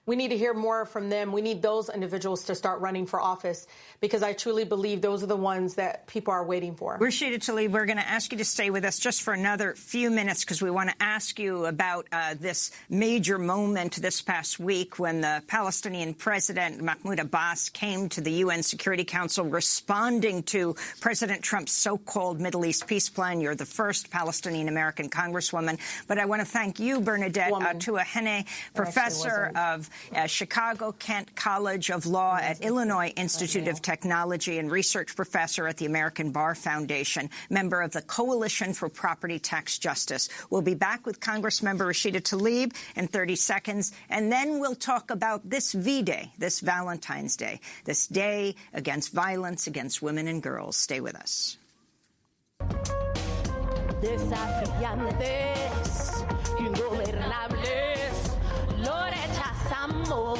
We need to hear more from them. We need those individuals to start running for office, because I truly believe those are the ones that people are waiting for. Rashida Tlaib, we're going to ask you to stay with us just for another few minutes, because we want to ask you about this major moment this past week when the Palestinian president, Mahmoud Abbas, came to the UN Security Council responding to President Trump's so-called Middle East peace plan. You're the first Palestinian-American congresswoman. But I want to thank you, Bernadette Tuahene, professor of Chicago Kent College of Law at Illinois Institute of Technology and research professor at the American Bar Foundation, member of the Coalition for Property Tax Justice. We'll be back with Congressmember Rashida Tlaib in 30 seconds, and then we'll talk about this V-Day, this Valentine's Day, this day against violence against women and girls. Stay with us. Desafiantes, ingobernables, lo rechazamos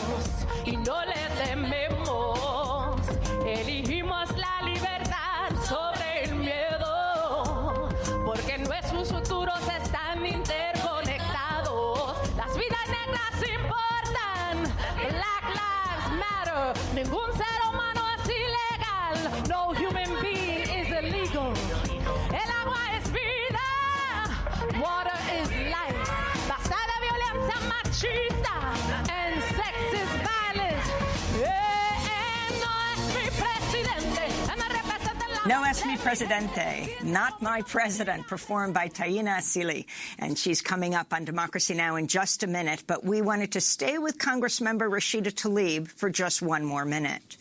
y no le tememos. Elegimos la libertad sobre el miedo, porque nuestros futuros están interconectados. Las vidas negras importan. Black Lives Matter. Ningún ser humano es ilegal. No human being is illegal. El agua es vida. Water is life. Basta de violencia machista and sexist violence. No es mi presidente, not my president, performed by Taina Asili. And she's coming up on Democracy Now! In just a minute. But we wanted to stay with Congressmember Rashida Tlaib for just one more minute.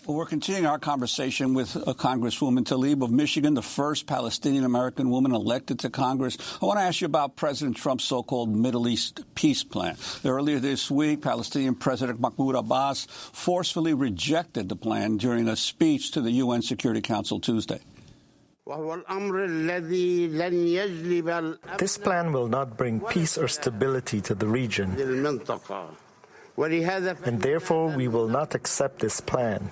Well, we're continuing our conversation with Congresswoman Tlaib of Michigan, the first Palestinian-American woman elected to Congress. I want to ask you about President Trump's so-called Middle East peace plan. Earlier this week, Palestinian President Mahmoud Abbas forcefully rejected the plan during a speech to the UN Security Council Tuesday. This plan will not bring peace or stability to the region, and therefore we will not accept this plan.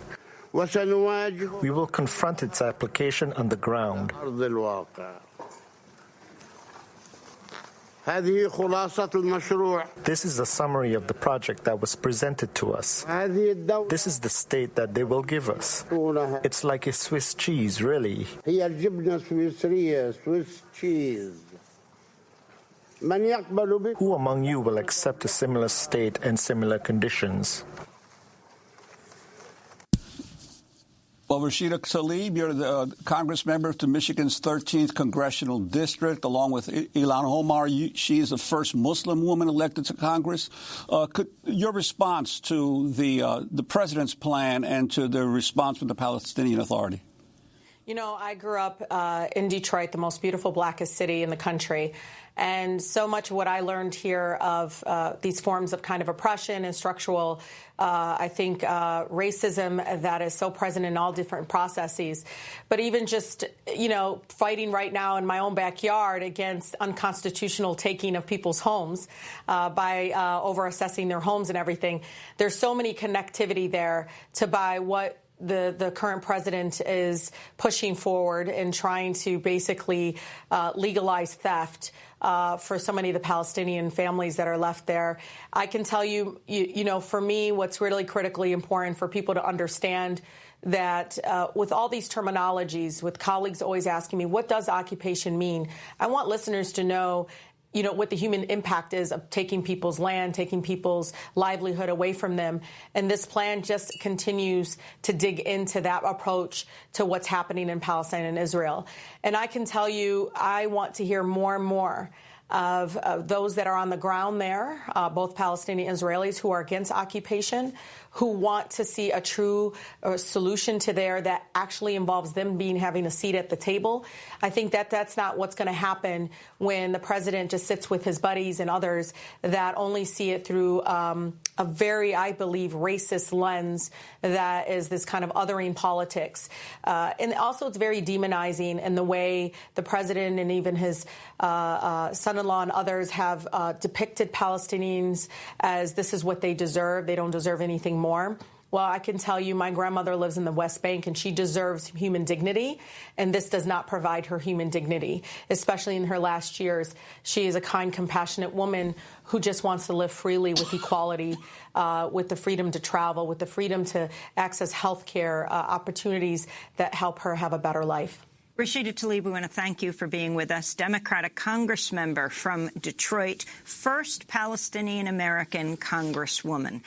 We will confront its application on the ground. This is a summary of the project that was presented to us. This is the state that they will give us. It's like a Swiss cheese, really. Swiss cheese. Who among you will accept a similar state and similar conditions? Well, Rashida Tlaib, you're the Congress member to Michigan's 13th Congressional District, along with Ilhan Omar. She is the first Muslim woman elected to Congress. Your response to the president's plan and to the response from the Palestinian Authority? You know, I grew up in Detroit, the most beautiful, blackest city in the country. And so much of what I learned here of these forms of kind of oppression and structural, I think, racism that is so present in all different processes. But even just, you know, fighting right now in my own backyard against unconstitutional taking of people's homes by over-assessing their homes and everything, there's so many connectivity there to by what the current president is pushing forward and trying to basically legalize theft for so many of the Palestinian families that are left there. I can tell you, you know, for me, what's really critically important for people to understand that with all these terminologies, with colleagues always asking me, what does occupation mean? I want listeners to know, you know, what the human impact is of taking people's land, taking people's livelihood away from them. And this plan just continues to dig into that approach to what's happening in Palestine and Israel. And I can tell you, I want to hear more and more of those that are on the ground there, both Palestinian and Israelis who are against occupation, who want to see a true solution to there that actually involves them having a seat at the table. I think that that's not what's going to happen when the president just sits with his buddies and others that only see it through a very, I believe, racist lens that is this kind of othering politics. And also it's very demonizing in the way the president and even his son-in-law and others have depicted Palestinians as this is what they deserve. They don't deserve anything more. Well, I can tell you my grandmother lives in the West Bank and she deserves human dignity, and this does not provide her human dignity, especially in her last years. She is a kind, compassionate woman who just wants to live freely with equality, with the freedom to travel, with the freedom to access health care opportunities that help her have a better life. Rashida Tlaib, we want to thank you for being with us. Democratic Congressmember from Detroit, first Palestinian-American Congresswoman.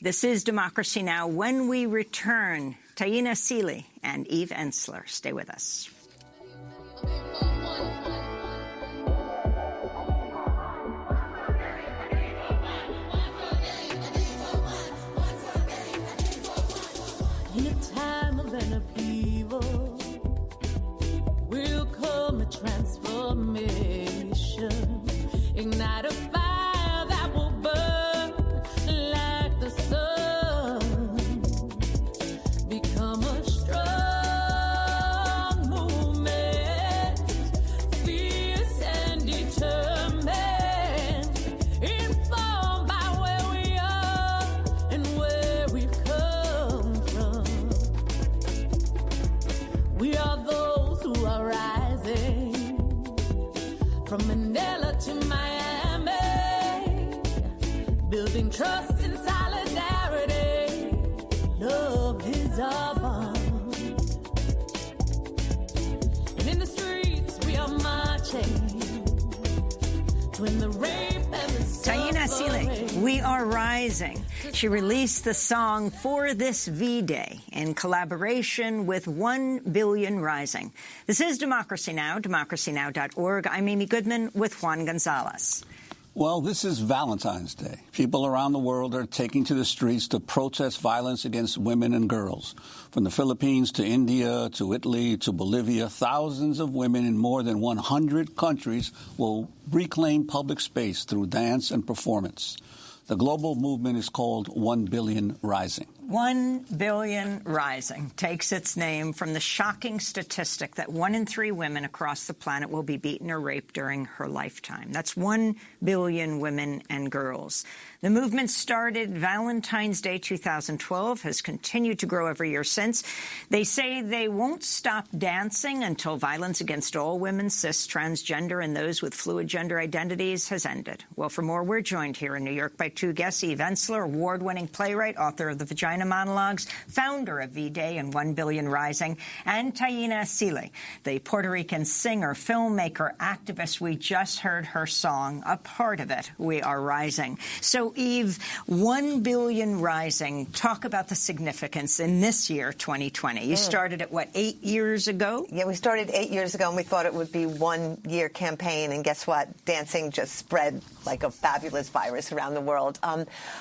This is Democracy Now! When we return, Taina Seeley and Eve Ensler. Stay with us. In a time of an upheaval will come a transformation, ignite a fire that will burn like the sun, become a strong movement, fierce and determined, informed by where we are and where we've come from. We are those who are rising from Manila to Miami, building trust and solidarity. Love is our bond. And in the streets we are marching to end the rape and the Taina Seeley, We Are Rising. She released the song For This V-Day in collaboration with 1 Billion Rising. This is Democracy Now!, democracynow.org. I'm Amy Goodman with Juan Gonzalez. Well, this is Valentine's Day. People around the world are taking to the streets to protest violence against women and girls. From the Philippines to India to Italy to Bolivia, thousands of women in more than 100 countries will reclaim public space through dance and performance. The global movement is called 1 Billion Rising. 1 Billion Rising takes its name from the shocking statistic that 1 in 3 women across the planet will be beaten or raped during her lifetime. That's 1 billion women and girls. The movement started Valentine's Day 2012, has continued to grow every year since. They say they won't stop dancing until violence against all women, cis, transgender, and those with fluid gender identities has ended. Well, for more, we're joined here in New York by 2 guests: Eve Ensler, award-winning playwright, author of the Vagina Monologues, founder of V-Day and 1 Billion Rising, and Taina Seeley, the Puerto Rican singer, filmmaker, activist. We just heard her song, a part of it, We Are Rising. So, Eve, 1 Billion Rising, talk about the significance in this year, 2020. You started it, what, 8 years ago? Yeah, we started 8 years ago, and we thought it would be 1 year campaign, and guess what? Dancing just spread like a fabulous virus around the world.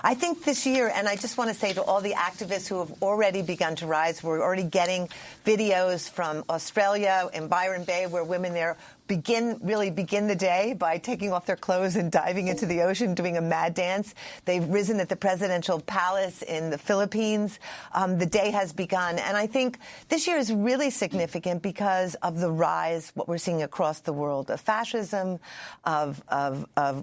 I think this year, and I just want to say to all the activists who have already begun to rise. We're already getting videos from Australia in Byron Bay where women there begin the day by taking off their clothes and diving into the ocean, doing a mad dance. They've risen at the presidential palace in the Philippines. The day has begun. And I think this year is really significant because of the rise, what we're seeing across the world, of fascism, of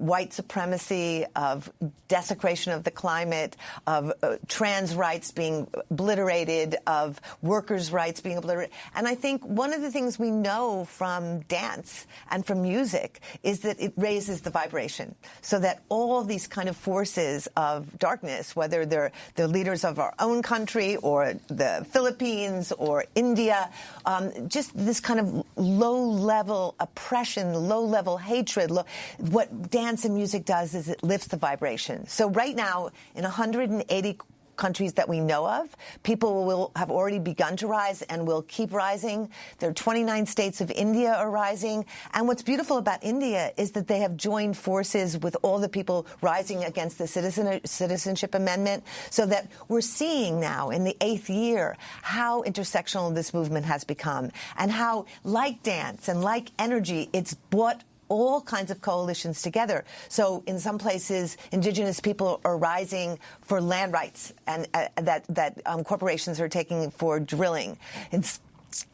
white supremacy, of desecration of the climate, of trans rights being obliterated, of workers' rights being obliterated. And I think one of the things we know from dance and from music is that it raises the vibration so that all these kind of forces of darkness, whether they're the leaders of our own country or the Philippines or India, just this kind of low-level oppression, low-level hatred, what dance and music does is it lifts the vibration. So right now, in 180 countries that we know of, people will have already begun to rise and will keep rising. There are 29 states of India are rising. And what's beautiful about India is that they have joined forces with all the people rising against the Citizenship Amendment, so that we're seeing now in the 8th year how intersectional this movement has become and how, like dance and like energy, it's brought all kinds of coalitions together. So in some places, indigenous people are rising for land rights and that corporations are taking for drilling. In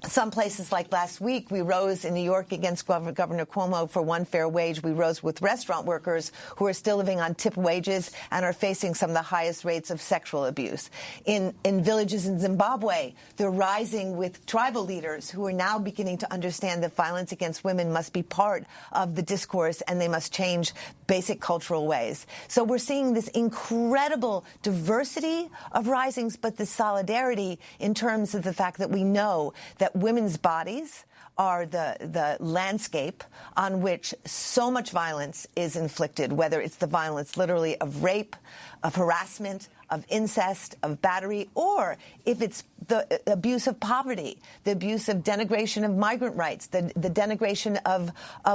some places, like last week, we rose in New York against Governor Cuomo for one fair wage. We rose with restaurant workers who are still living on tip wages and are facing some of the highest rates of sexual abuse. In villages in Zimbabwe, they're rising with tribal leaders who are now beginning to understand that violence against women must be part of the discourse and they must change basic cultural ways. So we're seeing this incredible diversity of risings, but the solidarity in terms of the fact that we know that women's bodies are the landscape on which so much violence is inflicted, whether it's the violence literally of rape, of harassment, of incest, of battery, or if it's the abuse of poverty, the abuse of denigration of migrant rights, the denigration of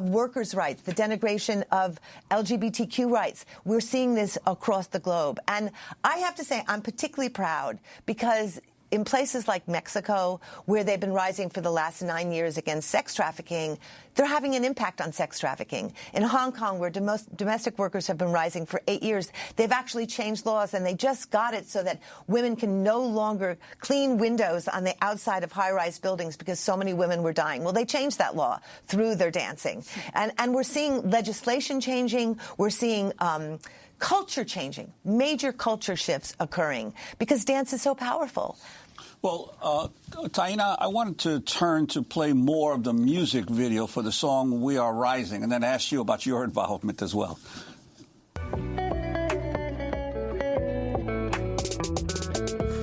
workers' rights, the denigration of LGBTQ rights. We're seeing this across the globe. And I have to say, I'm particularly proud because in places like Mexico, where they've been rising for the last 9 years against sex trafficking, they're having an impact on sex trafficking. In Hong Kong, where domestic workers have been rising for 8 years, they've actually changed laws, and they just got it so that women can no longer clean windows on the outside of high-rise buildings because so many women were dying. Well, they changed that law through their dancing. And we're seeing legislation changing. We're seeing culture changing, major culture shifts occurring because dance is so powerful. Well, Taina, I wanted to turn to play more of the music video for the song We Are Rising and then ask you about your involvement as well.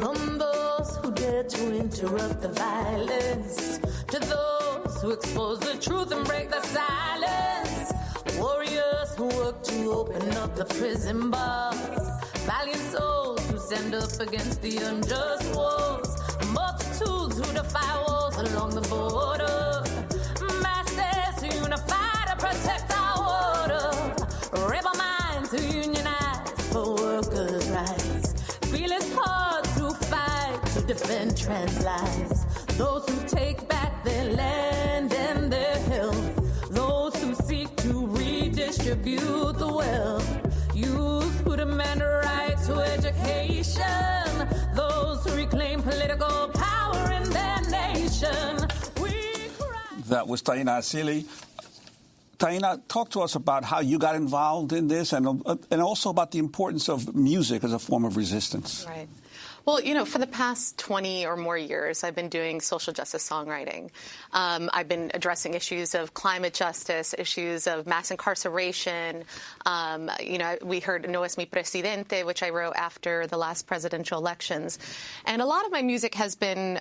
From those who dare to interrupt the violence to those who expose the truth and break the silence, warriors who work to open up the prison bars, valiant souls who stand up against the unjust wars, multitudes who defy walls along the border, masses who unify to protect our water, rebel minds who unionize for workers' rights, fearless hearts who fight to defend trans lives, those who take back their land and their health, those who seek to redistribute the wealth, youth who demand a right to education, those who reclaim political power in their nation. That was Taina Asili. Taina, talk to us about how you got involved in this and also about the importance of music as a form of resistance. Right. Well, you know, for the past 20 or more years, I've been doing social justice songwriting. I've been addressing issues of climate justice, issues of mass incarceration. You know, we heard No Es Mi Presidente, which I wrote after the last presidential elections. And a lot of my music has been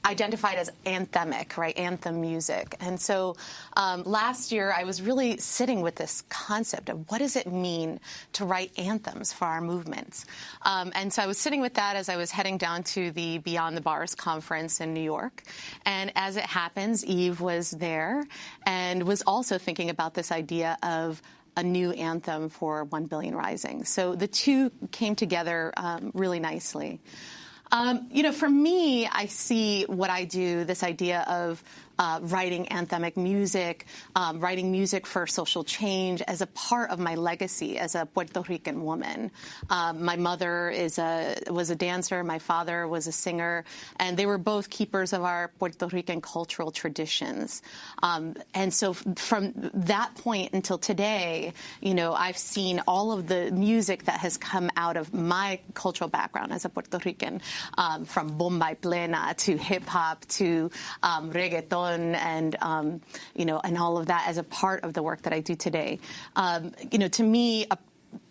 identified as anthemic, right, anthem music. And so last year, I was really sitting with this concept of what does it mean to write anthems for our movements? And so I was sitting with that as I was heading down to the Beyond the Bars conference in New York. And as it happens, Eve was there and was also thinking about this idea of a new anthem for 1 Billion Rising. So the two came together really nicely. For me, I see what I do, this idea of writing anthemic music, writing music for social change as a part of my legacy as a Puerto Rican woman. My mother was a dancer, my father was a singer, and they were both keepers of our Puerto Rican cultural traditions. And so from that point until today, I've seen all of the music that has come out of my cultural background as a Puerto Rican, from bomba y plena to hip-hop to reggaeton, and and all of that as a part of the work that I do today. To me,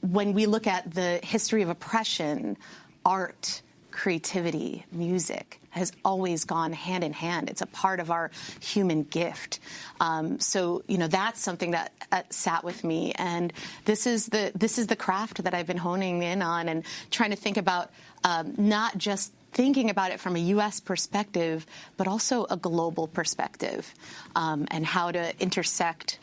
when we look at the history of oppression, art, creativity, music has always gone hand in hand. It's a part of our human gift. So that's something that sat with me, and this is the craft that I've been honing in on and trying to think about, not just thinking about it from a U.S. perspective, but also a global perspective, and how to intersect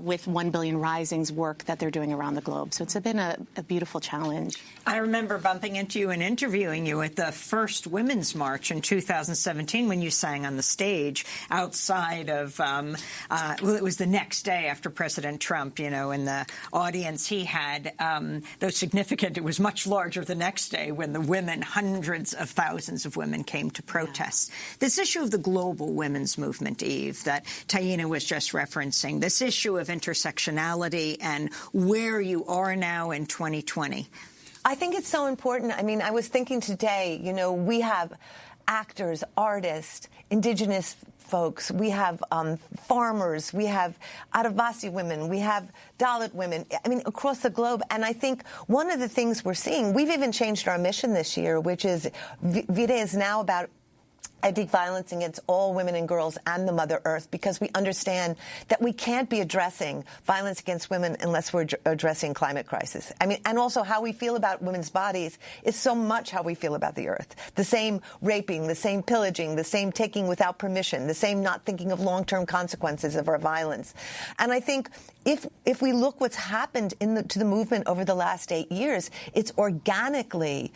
with 1 Billion Rising's work that they're doing around the globe. So it's been a beautiful challenge. I remember bumping into you and interviewing you at the first Women's March in 2017 when you sang on the stage outside of, it was the next day after President Trump, in the audience he had, though significant, it was much larger the next day when the women, hundreds of thousands of women came to protest. This issue of the global women's movement, Eve, that Taina was just referencing, this issue of intersectionality and where you are now in 2020. I think it's so important. I mean, I was thinking today, we have actors, artists, indigenous folks, we have farmers, we have Adivasi women, we have Dalit women, across the globe. And I think one of the things we're seeing, we've even changed our mission this year, which is Vide is now about ending violence against all women and girls and the Mother Earth, because we understand that we can't be addressing violence against women unless we're addressing climate crisis. And also how we feel about women's bodies is so much how we feel about the Earth. The same raping, the same pillaging, the same taking without permission, the same not thinking of long-term consequences of our violence. And I think if we look what's happened to the movement over the last 8 years, it's organically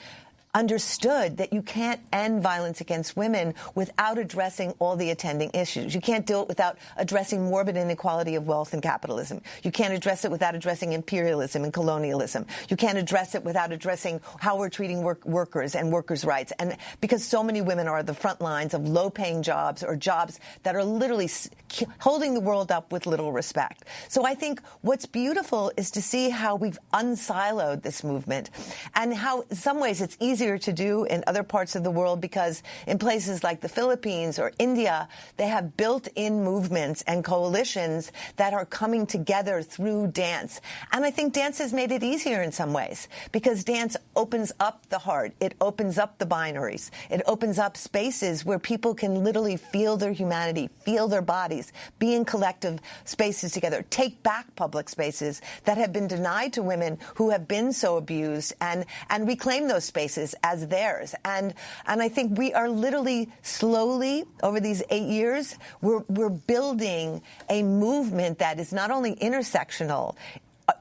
understood that you can't end violence against women without addressing all the attending issues. You can't do it without addressing morbid inequality of wealth and capitalism. You can't address it without addressing imperialism and colonialism. You can't address it without addressing how we're treating workers and workers' rights. And because so many women are the front lines of low-paying jobs or jobs that are literally holding the world up with little respect. So I think what's beautiful is to see how we've unsiloed this movement and how in some ways it's easier to do in other parts of the world, because in places like the Philippines or India, they have built-in movements and coalitions that are coming together through dance. And I think dance has made it easier in some ways, because dance opens up the heart. It opens up the binaries. It opens up spaces where people can literally feel their humanity, feel their bodies, be in collective spaces together, take back public spaces that have been denied to women who have been so abused, and reclaim those spaces as theirs. And I think we are literally slowly, over these 8 years, we're building a movement that is not only intersectional,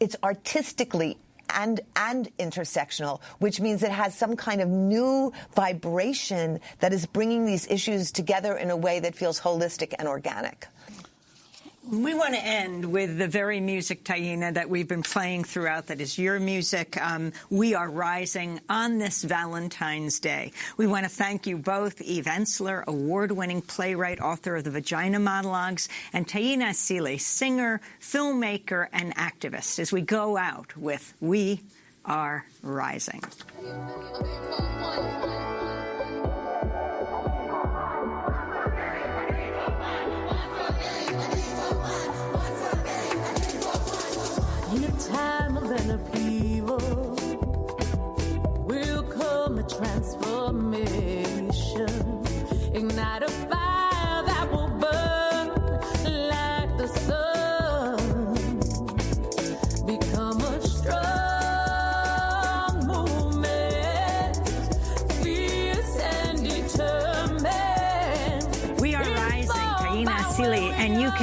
it's artistically and intersectional, which means it has some kind of new vibration that is bringing these issues together in a way that feels holistic and organic. We want to end with the very music, Taina, that we've been playing throughout, that is your music. We Are Rising on this Valentine's Day. We want to thank you both, Eve Ensler, award-winning playwright, author of The Vagina Monologues, and Taina Sile, singer, filmmaker, and activist, as we go out with We Are Rising. In a time of an upheaval will come a transformation, ignite a fire that will burn like the sun, become a strong movement, feel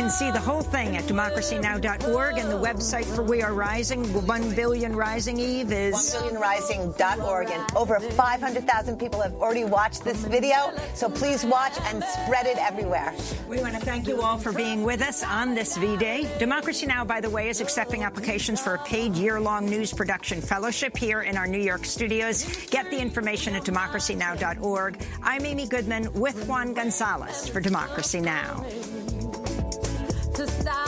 can see the whole thing at democracynow.org, and the website for We Are Rising, 1 Billion Rising, Eve, is 1billionrising.org, and over 500,000 people have already watched this video, so please watch and spread it everywhere. We want to thank you all for being with us on this V-Day. Democracy Now!, by the way, is accepting applications for a paid year-long news production fellowship here in our New York studios. Get the information at democracynow.org. I'm Amy Goodman with Juan Gonzalez for Democracy Now! To stop